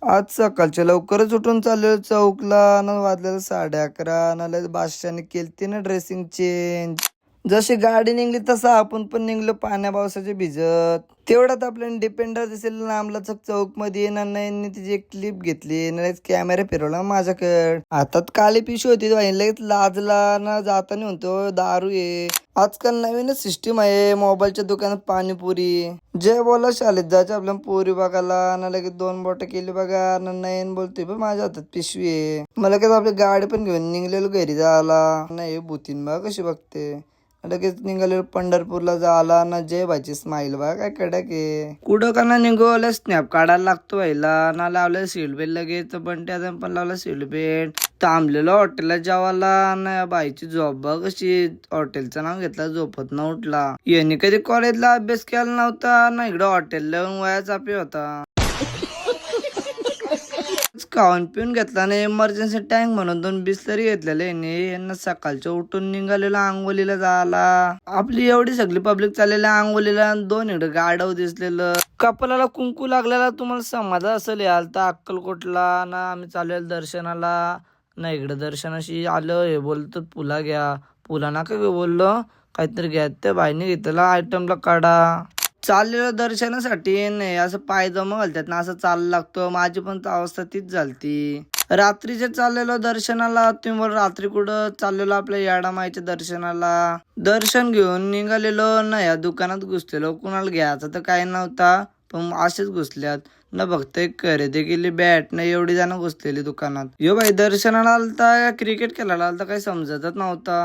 आज सकाळच्या लवकरच उठून चाललेलो चौकला न वाजलेलं 11:30 न लगेच बादशाने केलती ना ड्रेसिंग चेंज. जशी गाडी निघली तसा आपण पण निघलो पाण्या पावसाचे भिजत. तेवढ्यात आपल्याला डिपेंडर दिसेल लांबलचक चौक मध्ये येणार नाही. तिची एक क्लिप घेतली लगेच कॅमेरा फिरवला माझ्याकडे. हातात काळी पिशवी होती लगेच लाजला ना जाताना म्हणतो दारू आहे. आजकाल नवीनच सिस्टीम आहे मोबाईलच्या दुकानात पाणीपुरी. जे बोला शाळेत जायचं आपल्या पोरी बघायला ना लगेच 2 बोट केली बघा ना नयन बोलतोय बघ माझ्या हातात पिशवी आहे. मला लगेच आपली गाडी पण घेऊन निघलेलो घरी जायला. नाही भूतीन बघ कशी बघते. लगेच निघालेलो पंढरपूरला जायला ना जय भाची स्माईल बघा काय कडक आहे. कुठं का ना निघालं स्नॅप काढायला लागतो व्हायला ना लावलं सीट बेल्ट लगेच पण त्यात पण लावलं सीट बेल्ट. थांबलेलो हॉटेलला जेवायला ना बाईची झोप बघ कशी. हॉटेलचं नाव घेतलं झोपत न उठला. यांनी कधी कॉलेजला अभ्यास केला नव्हता ना इकडं हॉटेलला वयाचा पे होता. खाऊन पिऊन घेतला नाही इमर्जन्सी टँक म्हणून 2 बिस्लरी घेतलेले यांना सकाळच्या उठून निघालेला आंघोलीला जायला. आपली एवढी सगळी पब्लिक चाललेल्या आंघोलीला 2 इकडे गाडव दिसलेलं. कपालाला कुंकू लागलेला तुम्हाला समाजा असेल याल तर अक्कलकोटला ना आम्ही चाललेलो दर्शनाला. ना इकडे दर्शनाशी आलं हे बोलतो पुला घ्या. पुला नका घेऊ बोललो काहीतरी घ्या. त्या बाईने घेतलेला आयटमला काढा. चाललेलं दर्शनासाठी नाही असं पायजमा घालतात ना असं चाललं लागतं. माझी पण अवस्था तीच झालती. रात्रीचे चाललेलो दर्शनाला. तुम्ही बोल रात्री कुठं चाललेलो आपल्या याडामाईच्या दर्शनाला. दर्शन घेऊन निघालेलो ना या दुकानात घुसलेलो. कुणाला घ्यायचं तर काही नव्हता पण असेच घुसल्यात न बघता एक खरेदी केली बॅट ना एवढी जण घुसलेली दुकानात. यो भाई दर्शनाला आलता क्रिकेट खेळायला आलता काही समजतच नव्हता.